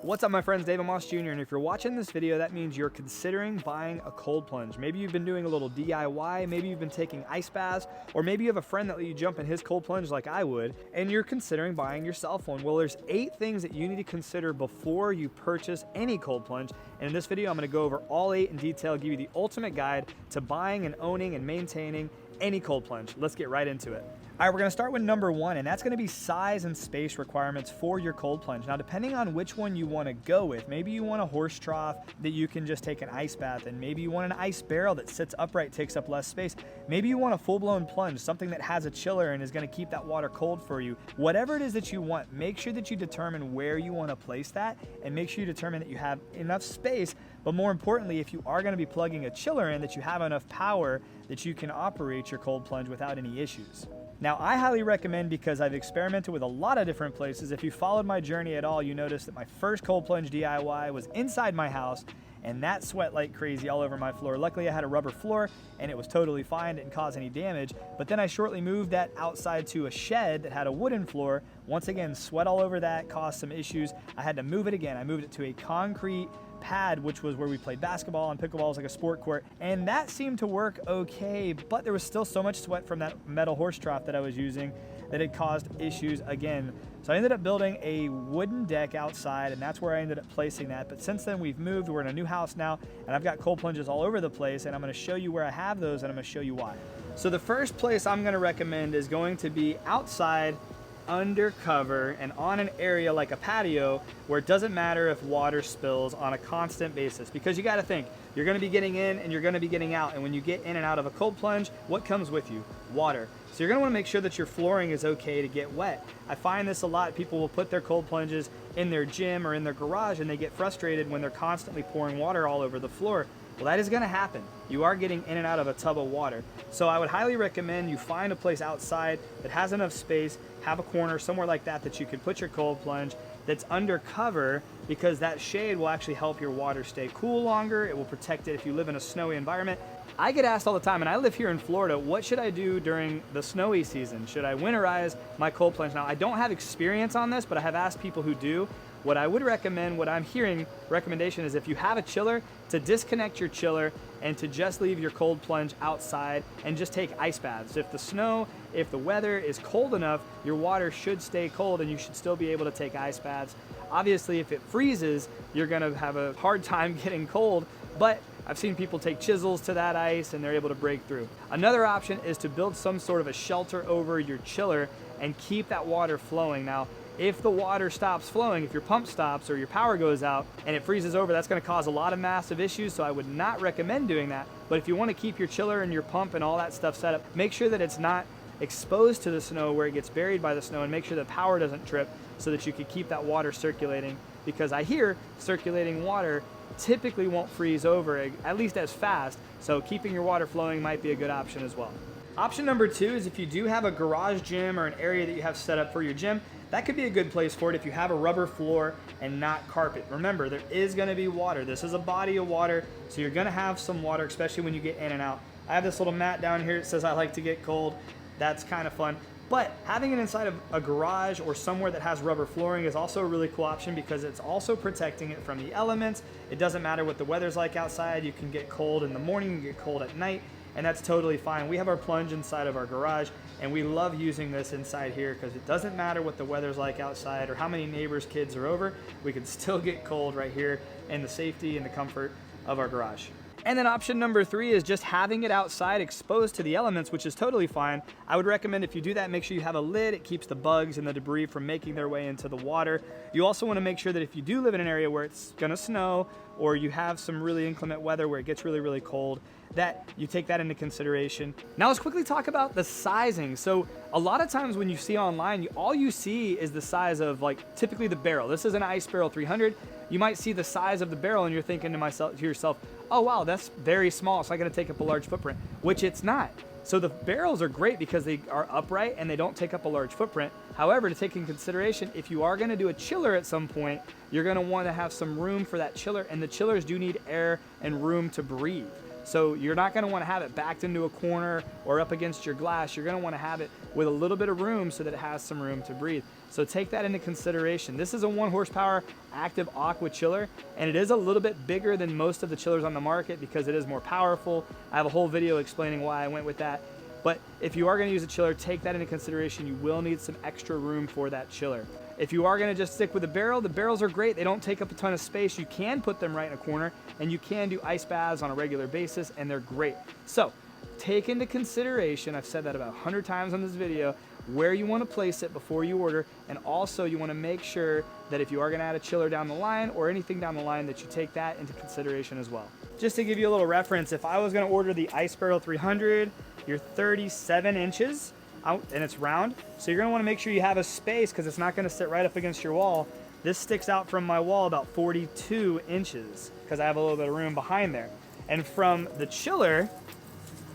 What's up, my friends? DMJR, and if you're watching this video, that means you're considering buying a cold plunge. Maybe you've been doing a little DIY, maybe you've been taking ice baths, or maybe you have a friend that let you jump in his cold plunge like I would, and you're considering buying yourself one. Well, there's 8 things that you need to consider before you purchase any cold plunge, and in this video, I'm gonna go over all 8 in detail, give you the ultimate guide to buying and owning and maintaining any cold plunge. Let's get right into it. All right, we're gonna start with number 1, and that's gonna be size and space requirements for your cold plunge. Now, depending on which one you wanna go with, maybe you want a horse trough that you can just take an ice bath in. Maybe you want an ice barrel that sits upright, takes up less space. Maybe you want a full-blown plunge, something that has a chiller and is gonna keep that water cold for you. Whatever it is that you want, make sure that you determine where you wanna place that, and make sure you determine that you have enough space, but more importantly, if you are gonna be plugging a chiller in, that you have enough power that you can operate your cold plunge without any issues. Now, I highly recommend, because I've experimented with a lot of different places. If you followed my journey at all, you noticed that my first cold plunge DIY was inside my house, and that sweat like crazy all over my floor. Luckily, I had a rubber floor, and it was totally fine, didn't cause any damage. But then I shortly moved that outside to a shed that had a wooden floor. Once again, sweat all over that, caused some issues. I had to move it again. I moved it to a concrete pad, which was where we played basketball, and pickleball was like a sport court, and that seemed to work okay, but there was still so much sweat from that metal horse trough that I was using that it caused issues again. So I ended up building a wooden deck outside, and that's where I ended up placing that. But since then, we've moved. We're in a new house now, and I've got cold plunges all over the place, and I'm gonna show you where I have those, and I'm gonna show you why. So the first place I'm gonna recommend is going to be outside, under cover, and on an area like a patio where it doesn't matter if water spills on a constant basis. Because you got to think, you're going to be getting in and you're going to be getting out, and when you get in and out of a cold plunge, what comes with you? Water. So you're going to want to make sure that your flooring is okay to get wet. I find this a lot. People will put their cold plunges in their gym or in their garage, and they get frustrated when they're constantly pouring water all over the floor. Well, that is gonna happen. You are getting in and out of a tub of water. So I would highly recommend you find a place outside that has enough space, have a corner, somewhere like that, that you can put your cold plunge that's under cover, because that shade will actually help your water stay cool longer. It will protect it if you live in a snowy environment. I get asked all the time, and I live here in Florida, what should I do during the snowy season? Should I winterize my cold plunge? Now, I don't have experience on this, but I have asked people who do. What I would recommend, what I'm hearing recommendation is, if you have a chiller, to disconnect your chiller and to just leave your cold plunge outside and just take ice baths. If the weather is cold enough, your water should stay cold and you should still be able to take ice baths. Obviously, if it freezes, you're gonna have a hard time getting cold, but I've seen people take chisels to that ice and they're able to break through. Another option is to build some sort of a shelter over your chiller and keep that water flowing. Now, if the water stops flowing, if your pump stops or your power goes out and it freezes over, that's gonna cause a lot of massive issues, so I would not recommend doing that. But if you wanna keep your chiller and your pump and all that stuff set up, make sure that it's not exposed to the snow where it gets buried by the snow, and make sure the power doesn't trip, so that you can keep that water circulating. Because I hear circulating water typically won't freeze over, at least as fast, so keeping your water flowing might be a good option as well. Option number 2 is, if you do have a garage gym or an area that you have set up for your gym, that could be a good place for it if you have a rubber floor and not carpet. Remember, there is gonna be water. This is a body of water, so you're gonna have some water, especially when you get in and out. I have this little mat down here that says I like to get cold. That's kind of fun. But having it inside of a garage or somewhere that has rubber flooring is also a really cool option, because it's also protecting it from the elements. It doesn't matter what the weather's like outside. You can get cold in the morning, you can get cold at night, and that's totally fine. We have our plunge inside of our garage, and we love using this inside here, because it doesn't matter what the weather's like outside or how many neighbors' kids are over. We can still get cold right here in the safety and the comfort of our garage. And then option number 3 is just having it outside exposed to the elements, which is totally fine. I would recommend, if you do that, make sure you have a lid. It keeps the bugs and the debris from making their way into the water. You also want to make sure that if you do live in an area where it's gonna snow, or you have some really inclement weather where it gets really, really cold, that you take that into consideration. Now let's quickly talk about the sizing. So a lot of times when you see online, all you see is the size of, like, typically the barrel. This is an Ice Barrel 300. You might see the size of the barrel and you're thinking to yourself, oh wow, that's very small, it's not gonna take up a large footprint, which it's not. So the barrels are great because they are upright and they don't take up a large footprint. However, to take in consideration, if you are gonna do a chiller at some point, you're gonna wanna have some room for that chiller, and the chillers do need air and room to breathe. So you're not gonna wanna have it backed into a corner or up against your glass. You're gonna wanna have it with a little bit of room so that it has some room to breathe. So take that into consideration. This is a 1 horsepower active aqua chiller, and it is a little bit bigger than most of the chillers on the market because it is more powerful. I have a whole video explaining why I went with that. But if you are going to use a chiller, take that into consideration. You will need some extra room for that chiller. If you are going to just stick with the barrels are great. They don't take up a ton of space. You can put them right in a corner, and you can do ice baths on a regular basis, and they're great. So take into consideration, I've said that about 100 times on this video, where you want to place it before you order, and also you want to make sure that if you are going to add a chiller down the line or anything down the line, that you take that into consideration as well. Just to give you a little reference, if I was going to order the Ice Barrel 300, you're 37 inches out, and it's round, so you're going to want to make sure you have a space because it's not going to sit right up against your wall. This sticks out from my wall about 42 inches because I have a little bit of room behind there. And from the chiller,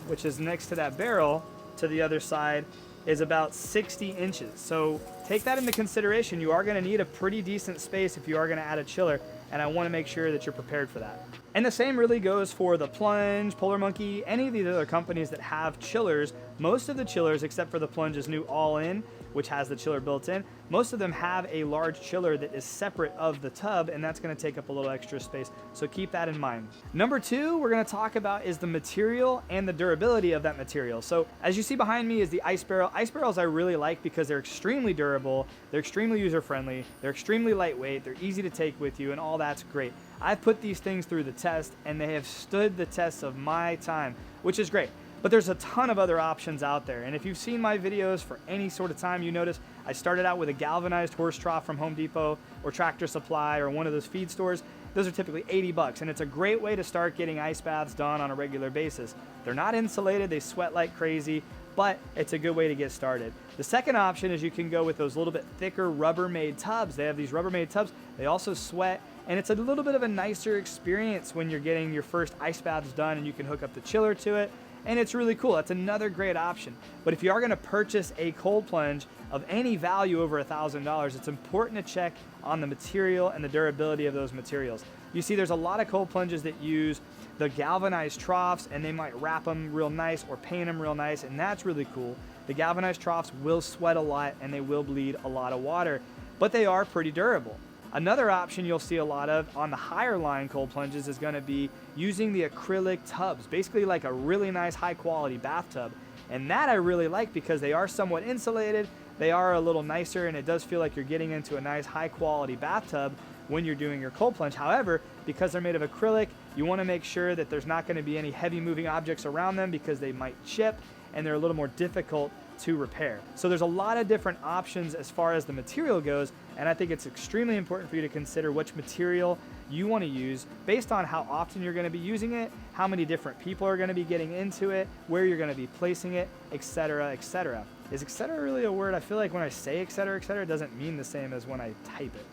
which is next to that barrel, to the other side is about 60 inches. So take that into consideration. You are going to need a pretty decent space if you are going to add a chiller, and I want to make sure that you're prepared for that. And the same really goes for the Plunge, Polar Monkey, any of these other companies that have chillers. Most of the chillers, except for the Plunge's new all-in, which has the chiller built in, most of them have a large chiller that is separate of the tub, and that's going to take up a little extra space. So keep that in mind. Number 2 we're going to talk about is the material and the durability of that material. So as you see behind me is the Ice Barrel. Ice barrels I really like because they're extremely durable, they're extremely user-friendly, they're extremely lightweight, they're easy to take with you, and all that's great. I've put these things through the test, and they have stood the test of my time, which is great. But there's a ton of other options out there. And if you've seen my videos for any sort of time, you notice I started out with a galvanized horse trough from Home Depot or Tractor Supply or one of those feed stores. Those are typically $80, and it's a great way to start getting ice baths done on a regular basis. They're not insulated, they sweat like crazy, but it's a good way to get started. The second option is you can go with those little bit thicker Rubbermaid tubs. They have these Rubbermaid tubs. They also sweat, and it's a little bit of a nicer experience when you're getting your first ice baths done, and you can hook up the chiller to it. And it's really cool. That's another great option. But if you are going to purchase a cold plunge of any value over $1,000, it's important to check on the material and the durability of those materials. You see, there's a lot of cold plunges that use the galvanized troughs, and they might wrap them real nice or paint them real nice, and that's really cool. The galvanized troughs will sweat a lot, and they will bleed a lot of water, but they are pretty durable. Another option you'll see a lot of on the higher line cold plunges is going to be using the acrylic tubs, basically like a really nice high quality bathtub. And that I really like because they are somewhat insulated, they are a little nicer, and it does feel like you're getting into a nice high quality bathtub when you're doing your cold plunge. However, because they're made of acrylic, you want to make sure that there's not going to be any heavy moving objects around them because they might chip, and they're a little more difficult to repair. So there's a lot of different options as far as the material goes, and I think it's extremely important for you to consider which material you want to use based on how often you're going to be using it, how many different people are going to be getting into it, where you're going to be placing it, etc., etc. Is etc. really a word? I feel like when I say etc., etc., it doesn't mean the same as when I type it.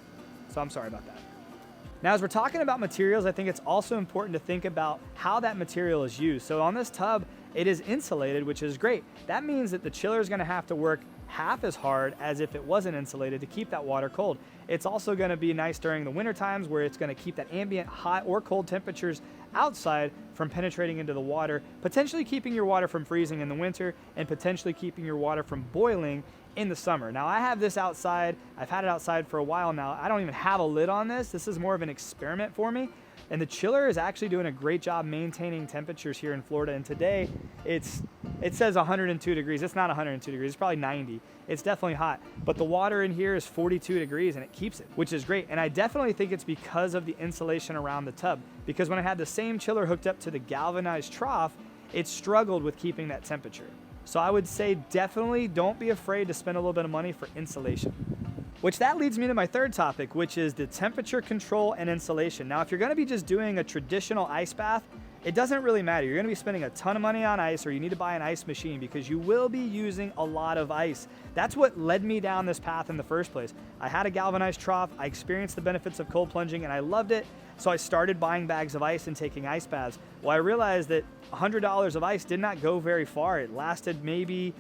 So I'm sorry about that. Now, as we're talking about materials, I think it's also important to think about how that material is used. So on this tub, it is insulated, which is great. That means that the chiller is going to have to work half as hard as if it wasn't insulated to keep that water cold. It's also going to be nice during the winter times where it's going to keep that ambient hot or cold temperatures outside from penetrating into the water, potentially keeping your water from freezing in the winter and potentially keeping your water from boiling in the summer. Now, I have this outside. I've had it outside for a while now. I don't even have a lid on this. This is more of an experiment for me. And the chiller is actually doing a great job maintaining temperatures here in Florida. And today it says 102 degrees. It's not 102 degrees. It's probably 90. It's definitely hot. But the water in here is 42 degrees and it keeps it, which is great. And I definitely think it's because of the insulation around the tub. Because when I had the same chiller hooked up to the galvanized trough, it struggled with keeping that temperature. So I would say definitely don't be afraid to spend a little bit of money for insulation. Which that leads me to my third topic, which is the temperature control and insulation. Now, if you're going to be just doing a traditional ice bath, it doesn't really matter. You're going to be spending a ton of money on ice, or you need to buy an ice machine because you will be using a lot of ice. That's what led me down this path in the first place. I had a galvanized trough. I experienced the benefits of cold plunging and I loved it. So I started buying bags of ice and taking ice baths. Well, I realized that $100 of ice did not go very far. It lasted maybe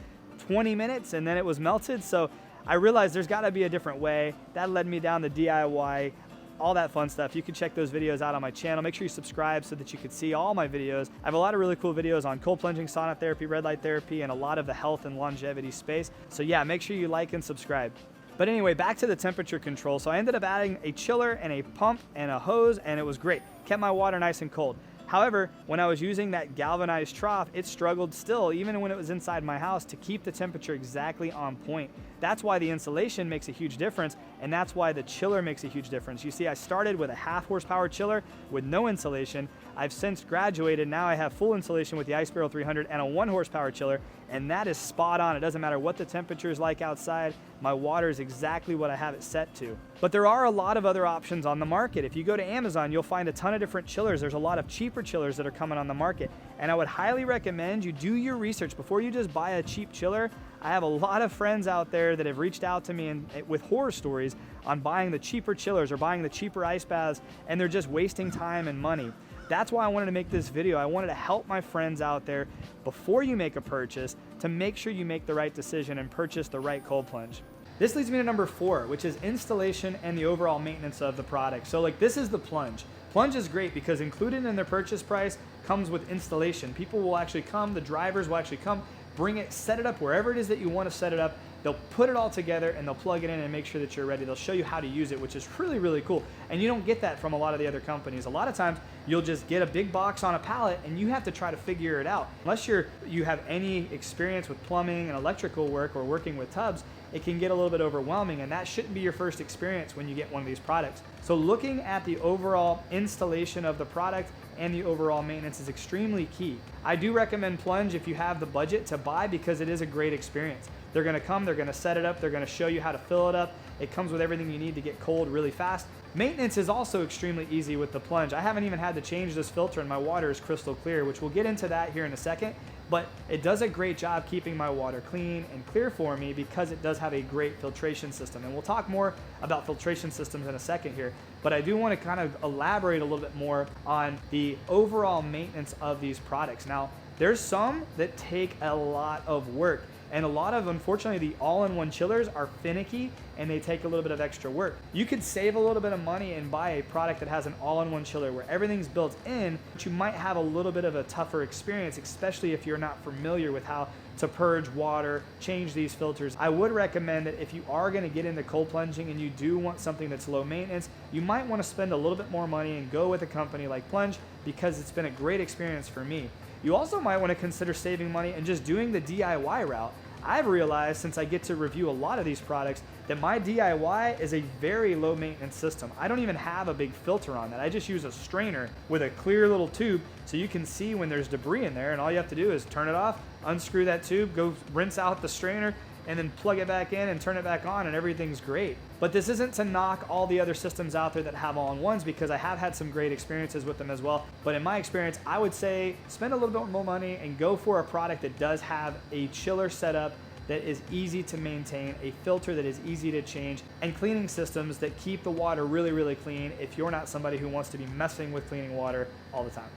20 minutes and then it was melted. So I realized there's got to be a different way. That led me down the DIY, all that fun stuff. You can check those videos out on my channel. Make sure you subscribe so that you can see all my videos. I have a lot of really cool videos on cold plunging, sauna therapy, red light therapy, and a lot of the health and longevity space. So yeah, make sure you like and subscribe. But anyway, back to the temperature control. So I ended up adding a chiller and a pump and a hose, and it was great. Kept my water nice and cold. However, when I was using that galvanized trough, it struggled still, even when it was inside my house, to keep the temperature exactly on point. That's why the insulation makes a huge difference, and that's why the chiller makes a huge difference. You see, I started with a 1/2 horsepower chiller with no insulation. I've since graduated. Now I have full insulation with the Ice Barrel 300 and a 1 horsepower chiller, and that is spot on. It doesn't matter what the temperature is like outside. My water is exactly what I have it set to. But there are a lot of other options on the market. If you go to Amazon, you'll find a ton of different chillers. There's a lot of cheaper chillers that are coming on the market, and I would highly recommend you do your research before you just buy a cheap chiller. I have a lot of friends out there that have reached out to me with horror stories on buying the cheaper chillers or buying the cheaper ice baths, and they're just wasting time and money. That's why I wanted to make this video. I wanted to help my friends out there before you make a purchase to make sure you make the right decision and purchase the right cold plunge. This leads me to number 4, which is installation and the overall maintenance of the product. So like, this is the Plunge. Plunge is great because included in their purchase price comes with installation. People will actually come, the drivers will actually come, bring it, set it up wherever it is that you want to set it up. They'll put it all together and they'll plug it in and make sure that you're ready. They'll show you how to use it, which is really, really cool. And you don't get that from a lot of the other companies. A lot of times you'll just get a big box on a pallet and you have to try to figure it out. Unless you have any experience with plumbing and electrical work or working with tubs, it can get a little bit overwhelming, and that shouldn't be your first experience when you get one of these products. So looking at the overall installation of the product and the overall maintenance is extremely key. I do recommend Plunge if you have the budget to buy, because it is a great experience. They're gonna come, they're gonna set it up, they're gonna show you how to fill it up. It comes with everything you need to get cold really fast. Maintenance is also extremely easy with the Plunge. I haven't even had to change this filter and my water is crystal clear, which we'll get into that here in a second. But it does a great job keeping my water clean and clear for me because it does have a great filtration system. And we'll talk more about filtration systems in a second here. But I do want to kind of elaborate a little bit more on the overall maintenance of these products. Now, there's some that take a lot of work. And a lot of, unfortunately, the all-in-one chillers are finicky and they take a little bit of extra work. You could save a little bit of money and buy a product that has an all-in-one chiller where everything's built in, but you might have a little bit of a tougher experience, especially if you're not familiar with how to purge water, change these filters. I would recommend that if you are gonna get into cold plunging and you do want something that's low maintenance, you might wanna spend a little bit more money and go with a company like Plunge, because it's been a great experience for me. You also might want to consider saving money and just doing the DIY route. I've realized, since I get to review a lot of these products, that my DIY is a very low maintenance system. I don't even have a big filter on that. I just use a strainer with a clear little tube so you can see when there's debris in there, and all you have to do is turn it off, unscrew that tube, go rinse out the strainer, and then plug it back in and turn it back on, and everything's great. But this isn't to knock all the other systems out there that have all-in-ones, because I have had some great experiences with them as well. But in my experience, I would say spend a little bit more money and go for a product that does have a chiller setup that is easy to maintain, a filter that is easy to change, and cleaning systems that keep the water really, really clean if you're not somebody who wants to be messing with cleaning water all the time.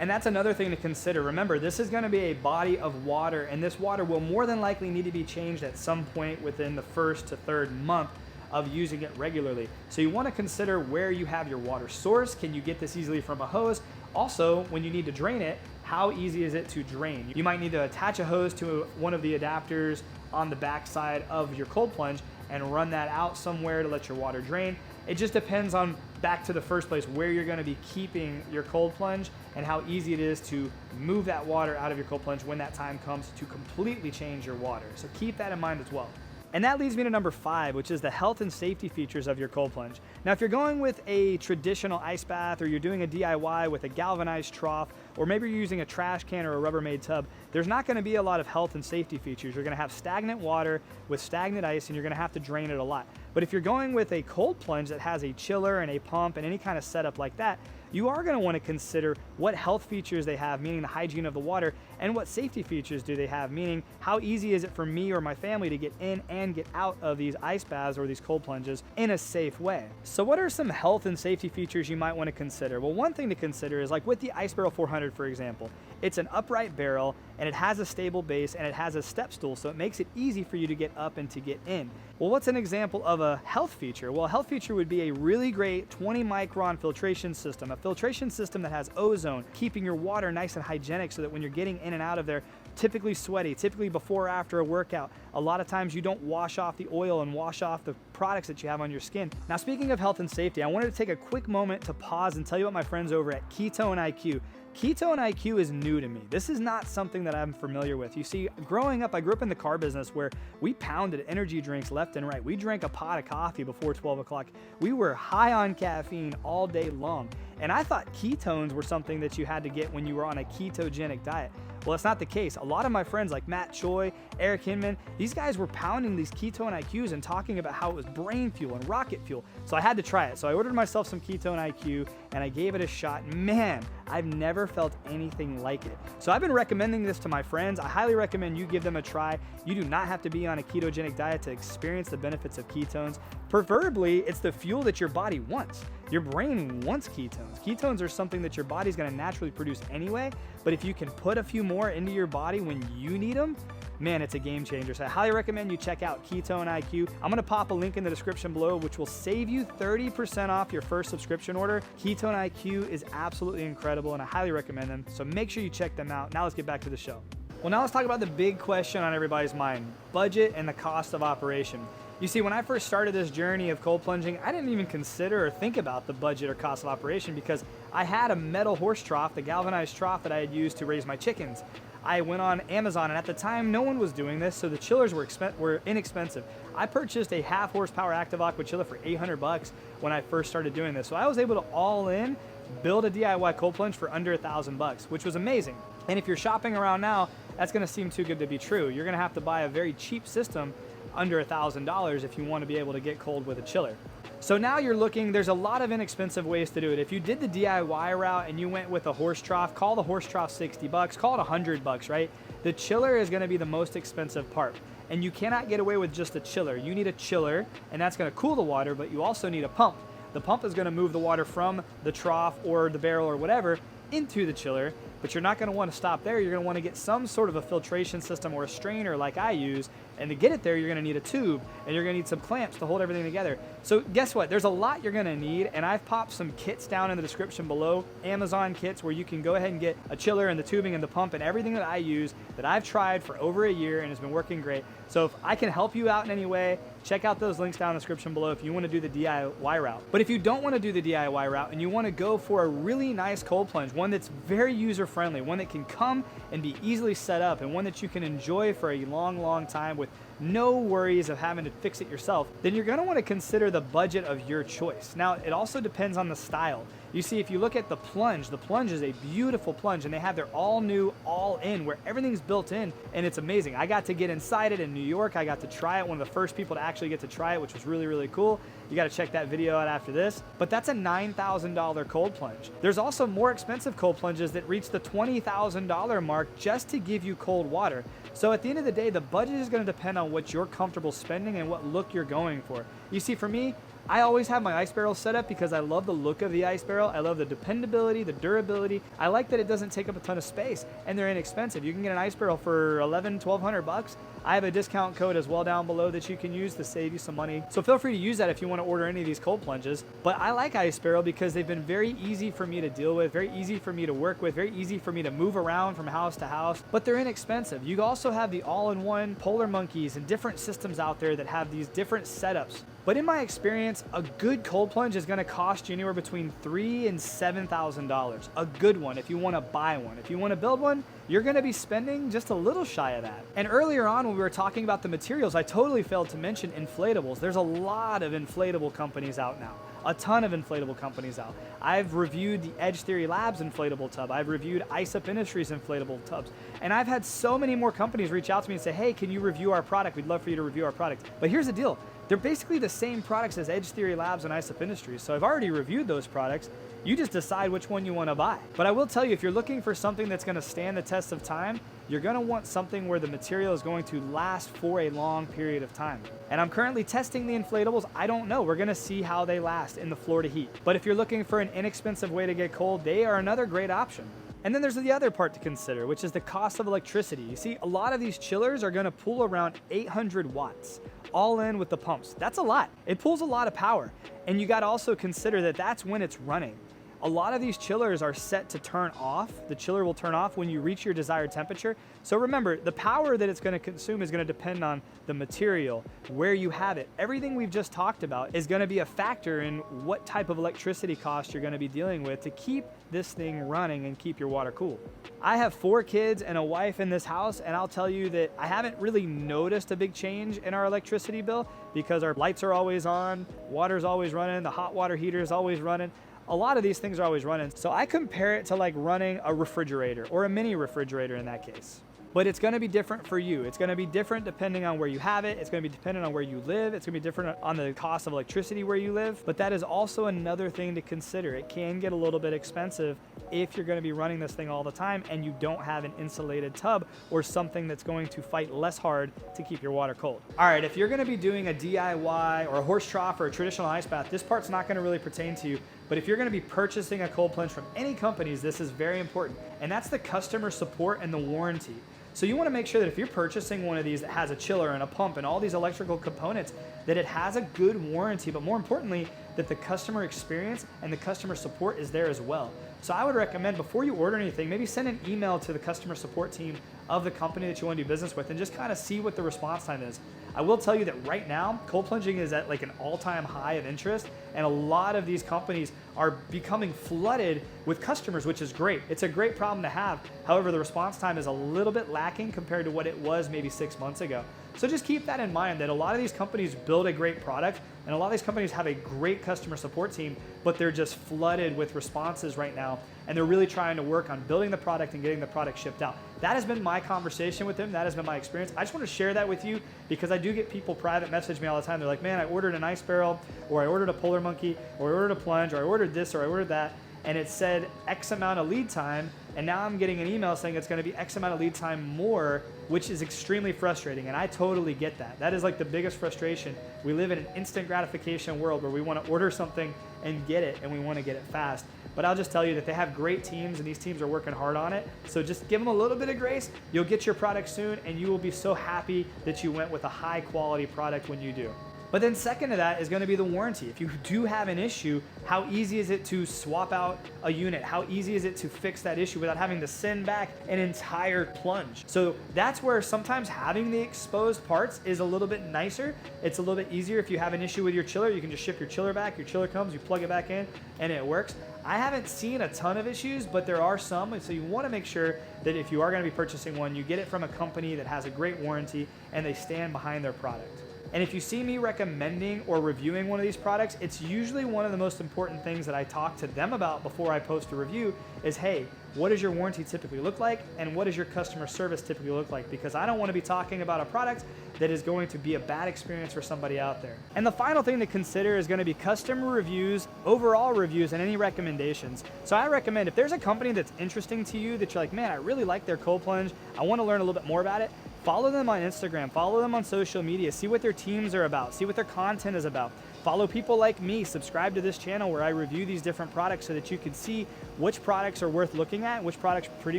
And that's another thing to consider. Remember, this is gonna be a body of water, and this water will more than likely need to be changed at some point within the 1st to 3rd month of using it regularly. So you wanna consider where you have your water source. Can you get this easily from a hose? Also, when you need to drain it, how easy is it to drain? You might need to attach a hose to one of the adapters on the back side of your cold plunge and run that out somewhere to let your water drain. It just depends on, back to the first place, where you're gonna be keeping your cold plunge and how easy it is to move that water out of your cold plunge when that time comes to completely change your water. So keep that in mind as well. And that leads me to number 5, which is the health and safety features of your cold plunge. Now, if you're going with a traditional ice bath, or you're doing a DIY with a galvanized trough, or maybe you're using a trash can or a Rubbermaid tub, there's not gonna be a lot of health and safety features. You're gonna have stagnant water with stagnant ice, and you're gonna have to drain it a lot. But if you're going with a cold plunge that has a chiller and a pump and any kind of setup like that, you are going to want to consider what health features they have, meaning the hygiene of the water, and what safety features do they have, meaning how easy is it for me or my family to get in and get out of these ice baths or these cold plunges in a safe way. So what are some health and safety features you might want to consider? Well, one thing to consider is, like with the Ice Barrel 400, for example, it's an upright barrel and it has a stable base and it has a step stool, so it makes it easy for you to get up and to get in. Well, what's an example of a health feature? Well, a health feature would be a really great 20 micron filtration system, a filtration system that has ozone, keeping your water nice and hygienic so that when you're getting in and out of there, typically sweaty, typically before or after a workout, a lot of times you don't wash off the oil and wash off the products that you have on your skin. Now, speaking of health and safety, I wanted to take a quick moment to pause and tell you about my friends over at Ketone-IQ. Ketone-IQ is new to me. This is not something that I'm familiar with. You see, growing up, I grew up in the car business where we pounded energy drinks left and right. We drank a pot of coffee before 12 o'clock. We were high on caffeine all day long. And I thought ketones were something that you had to get when you were on a ketogenic diet. Well, it's not the case. A lot of my friends like Matt Choi, Eric Hinman, these guys were pounding these Ketone-IQs and talking about how it was brain fuel and rocket fuel. So I had to try it. So I ordered myself some Ketone-IQ and I gave it a shot. Man, I've never felt anything like it. So I've been recommending this to my friends. I highly recommend you give them a try. You do not have to be on a ketogenic diet to experience the benefits of ketones. Preferably, it's the fuel that your body wants. Your brain wants ketones. Ketones are something that your body's gonna naturally produce anyway, but if you can put a few more into your body when you need them, man, it's a game changer. So I highly recommend you check out Ketone-IQ. I'm gonna pop a link in the description below, which will save you 30% off your first subscription order. Ketone-IQ is absolutely incredible, and I highly recommend them. So make sure you check them out. Now let's get back to the show. Well, now let's talk about the big question on everybody's mind, budget and the cost of operation. You see, when I first started this journey of cold plunging, I didn't even consider or think about the budget or cost of operation because I had a metal horse trough, the galvanized trough that I had used to raise my chickens. I went on Amazon, and at the time, no one was doing this, so the chillers were inexpensive. I purchased a half horsepower active aqua chiller for $800 when I first started doing this. So I was able to all in build a DIY cold plunge for under $1,000, which was amazing. And if you're shopping around now, that's gonna seem too good to be true. You're gonna have to buy a very cheap system under $1,000 if you want to be able to get cold with a chiller. So now you're looking, there's a lot of inexpensive ways to do it. If you did the DIY route and you went with a horse trough, call the horse trough $60, call it $100, right? The chiller is going to be the most expensive part. And you cannot get away with just a chiller. You need a chiller, and that's going to cool the water, but you also need a pump. The pump is going to move the water from the trough or the barrel or whatever into the chiller, but you're not going to want to stop there. You're going to want to get some sort of a filtration system or a strainer like I use, and to get it there, you're going to need a tube, and you're going to need some clamps to hold everything together. So guess what? There's a lot you're going to need, and I've popped some kits down in the description below, Amazon kits, where you can go ahead and get a chiller and the tubing and the pump and everything that I use that I've tried for over a year and has been working great. So if I can help you out in any way, check out those links down in the description below if you want to do the DIY route. But if you don't want to do the DIY route and you want to go for a really nice cold plunge, one that's very user-friendly, one that can come and be easily set up, and one that you can enjoy for a long, long time with no worries of having to fix it yourself, then you're going to want to consider the budget of your choice. Now, it also depends on the style. You see, if you look at the Plunge is a beautiful plunge, and they have their all new, all in, where everything's built in, and it's amazing. I got to get inside it in New York. I got to try it, one of the first people to actually get to try it, which was really, really cool. You got to check that video out after this. But that's a $9,000 cold plunge. There's also more expensive cold plunges that reach the $20,000 mark just to give you cold water. So at the end of the day, the budget is going to depend on what you're comfortable spending and what look you're going for. You see, for me, I always have my ice barrel set up because I love the look of the ice barrel. I love the dependability, the durability. I like that it doesn't take up a ton of space, and they're inexpensive. You can get an ice barrel for $1,200. I have a discount code as well down below that you can use to save you some money. So feel free to use that if you want to order any of these cold plunges. But I like ice barrel because they've been very easy for me to deal with, very easy for me to work with, very easy for me to move around from house to house, but they're inexpensive. You also have the all-in-one Polar Monkeys and different systems out there that have these different setups. But in my experience, a good cold plunge is going to cost you anywhere between $3,000 and $7,000. A good one if you want to buy one. If you want to build one, you're going to be spending just a little shy of that. And earlier on when we were talking about the materials, I totally failed to mention inflatables. There's a lot of inflatable companies out now. A ton of inflatable companies out. I've reviewed the Edge Theory Labs inflatable tub. I've reviewed Ice Up Industries inflatable tubs. And I've had so many more companies reach out to me and say, hey, can you review our product? We'd love for you to review our product. But here's the deal. They're basically the same products as Edge Theory Labs and Ice Up Industries. So I've already reviewed those products. You just decide which one you want to buy. But I will tell you, if you're looking for something that's going to stand the test of time, you're going to want something where the material is going to last for a long period of time. And I'm currently testing the inflatables. I don't know. We're going to see how they last in the Florida heat. But if you're looking for an inexpensive way to get cold, they are another great option. And then there's the other part to consider, which is the cost of electricity. You see, a lot of these chillers are going to pull around 800 watts, all in with the pumps. That's a lot. It pulls a lot of power. And you got to also consider that that's when it's running. a lot of these chillers are set to turn off. The chiller will turn off when you reach your desired temperature. So remember, the power that it's going to consume is going to depend on the material, where you have it. Everything we've just talked about is going to be a factor in what type of electricity cost you're going to be dealing with to keep this thing running and keep your water cool. I have 4 kids and a wife in this house, and I'll tell you that I haven't really noticed a big change in our electricity bill because our lights are always on, water's always running, the hot water heater is always running. A lot of these things are always running. So I compare it to like running a refrigerator or a mini refrigerator in that case. But it's gonna be different for you. It's gonna be different depending on where you have it. It's gonna be dependent on where you live. It's gonna be different on the cost of electricity where you live. But that is also another thing to consider. It can get a little bit expensive if you're gonna be running this thing all the time and you don't have an insulated tub or something that's going to fight less hard to keep your water cold. All right, if you're gonna be doing a DIY or a horse trough or a traditional ice bath, this part's not gonna really pertain to you. But if you're gonna be purchasing a cold plunge from any companies, this is very important. And that's the customer support and the warranty. So you wanna make sure that if you're purchasing one of these that has a chiller and a pump and all these electrical components, that it has a good warranty, but more importantly, that the customer experience and the customer support is there as well. So I would recommend before you order anything, maybe send an email to the customer support team of the company that you want to do business with and just kind of see what the response time is. I will tell you that right now, cold plunging is at like an all-time high of interest, and a lot of these companies are becoming flooded with customers, which is great. It's a great problem to have. However, the response time is a little bit lacking compared to what it was maybe 6 months ago. So just keep that in mind, that a lot of these companies build a great product and a lot of these companies have a great customer support team, but they're just flooded with responses right now, and they're really trying to work on building the product and getting the product shipped out. That has been my conversation with them. That has been my experience. I just want to share that with you because I do get people private message me all the time. They're like, man, I ordered an ice barrel, or I ordered a polar monkey, or I ordered a plunge, or I ordered this, or I ordered that, and it said X amount of lead time, and now I'm getting an email saying it's going to be X amount of lead time more, which is extremely frustrating, and I totally get that. That is like the biggest frustration. We live in an instant gratification world where we want to order something and get it, and we want to get it fast. But I'll just tell you that they have great teams, and these teams are working hard on it. So just give them a little bit of grace. You'll get your product soon, and you will be so happy that you went with a high quality product when you do. But then second to that is going to be the warranty. If you do have an issue, how easy is it to swap out a unit? How easy is it to fix that issue without having to send back an entire plunge? So that's where sometimes having the exposed parts is a little bit nicer. It's a little bit easier. If you have an issue with your chiller, you can just ship your chiller back. Your chiller comes, you plug it back in, and it works. I haven't seen a ton of issues, but there are some, and so you want to make sure that if you are going to be purchasing one, you get it from a company that has a great warranty and they stand behind their product. And if you see me recommending or reviewing one of these products, it's usually one of the most important things that I talk to them about before I post a review is, hey, what does your warranty typically look like? And what does your customer service typically look like? Because I don't want to be talking about a product that is going to be a bad experience for somebody out there. And the final thing to consider is going to be customer reviews, overall reviews, and any recommendations. So I recommend if there's a company that's interesting to you that you're like, man, I really like their cold plunge, I want to learn a little bit more about it, follow them on Instagram, follow them on social media, see what their teams are about, see what their content is about. Follow people like me, subscribe to this channel where I review these different products so that you can see which products are worth looking at and which products pretty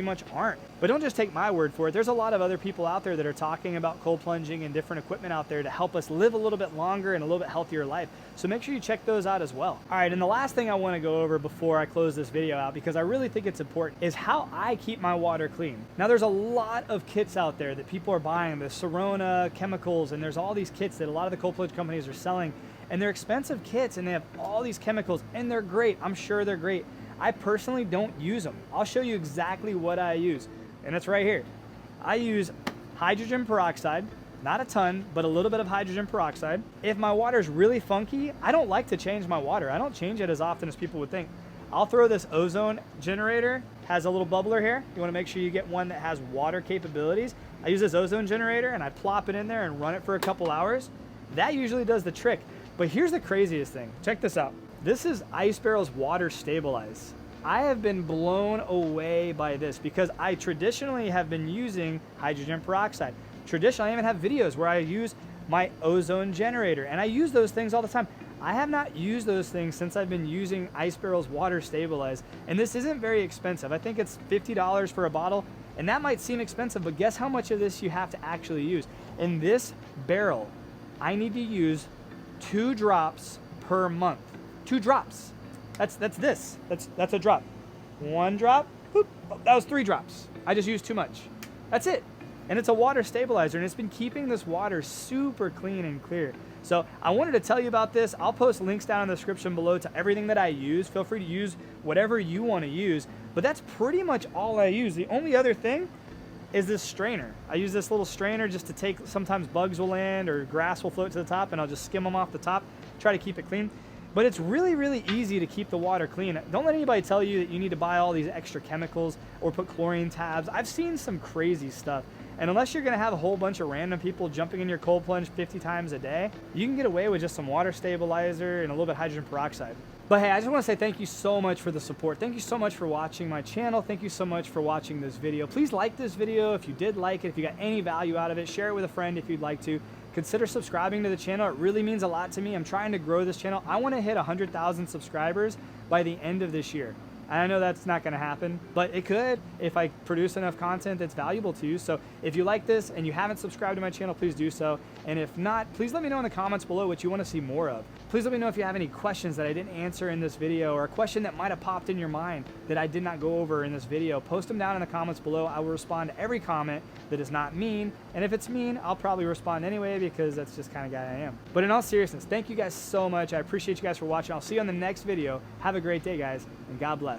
much aren't. But don't just take my word for it. There's a lot of other people out there that are talking about cold plunging and different equipment out there to help us live a little bit longer and a little bit healthier life. So make sure you check those out as well. All right, and the last thing I want to go over before I close this video out, because I really think it's important, is how I keep my water clean. Now there's a lot of kits out there that people are buying, the Sauna chemicals, and there's all these kits that a lot of the cold plunge companies are selling. And they're expensive kits and they have all these chemicals and they're great. I'm sure they're great. I personally don't use them. I'll show you exactly what I use. And it's right here. I use hydrogen peroxide, not a ton, but a little bit of hydrogen peroxide. If my water's really funky, I don't like to change my water. I don't change it as often as people would think. I'll throw this ozone generator, has a little bubbler here. You wanna make sure you get one that has water capabilities. I use this ozone generator and I plop it in there and run it for a couple hours. That usually does the trick. But here's the craziest thing. Check this out. This is Ice Barrel's water stabilize. I have been blown away by this because I traditionally have been using hydrogen peroxide. Traditionally, I even have videos where I use my ozone generator, and I use those things all the time. I have not used those things since I've been using Ice Barrel's water stabilize, and this isn't very expensive. I think it's $50 for a bottle, and that might seem expensive, but guess how much of this you have to actually use? In this barrel, I need to use 2 drops per month. 2 drops. That's a drop. 1 drop, boop, oh, that was 3 drops. I just used too much. That's it. And it's a water stabilizer, and it's been keeping this water super clean and clear. So I wanted to tell you about this. I'll post links down in the description below to everything that I use. Feel free to use whatever you want to use, but that's pretty much all I use. The only other thing is this strainer. I use this little strainer just to take, sometimes bugs will land or grass will float to the top, and I'll just skim them off the top, try to keep it clean. But it's really, really easy to keep the water clean. Don't let anybody tell you that you need to buy all these extra chemicals or put chlorine tabs. I've seen some crazy stuff. And unless you're gonna have a whole bunch of random people jumping in your cold plunge 50 times a day, you can get away with just some water stabilizer and a little bit of hydrogen peroxide. But hey, I just wanna say thank you so much for the support. Thank you so much for watching my channel. Thank you so much for watching this video. Please like this video if you did like it, if you got any value out of it. Share it with a friend if you'd like to. Consider subscribing to the channel. It really means a lot to me. I'm trying to grow this channel. I wanna hit 100,000 subscribers by the end of this year. And I know that's not gonna happen, but it could if I produce enough content that's valuable to you. So if you like this and you haven't subscribed to my channel, please do so. And if not, please let me know in the comments below what you wanna see more of. Please let me know if you have any questions that I didn't answer in this video, or a question that might have popped in your mind that I did not go over in this video. Post them down in the comments below. I will respond to every comment that is not mean. And if it's mean, I'll probably respond anyway, because that's just the kind of guy I am. But in all seriousness, thank you guys so much. I appreciate you guys for watching. I'll see you on the next video. Have a great day, guys, and God bless.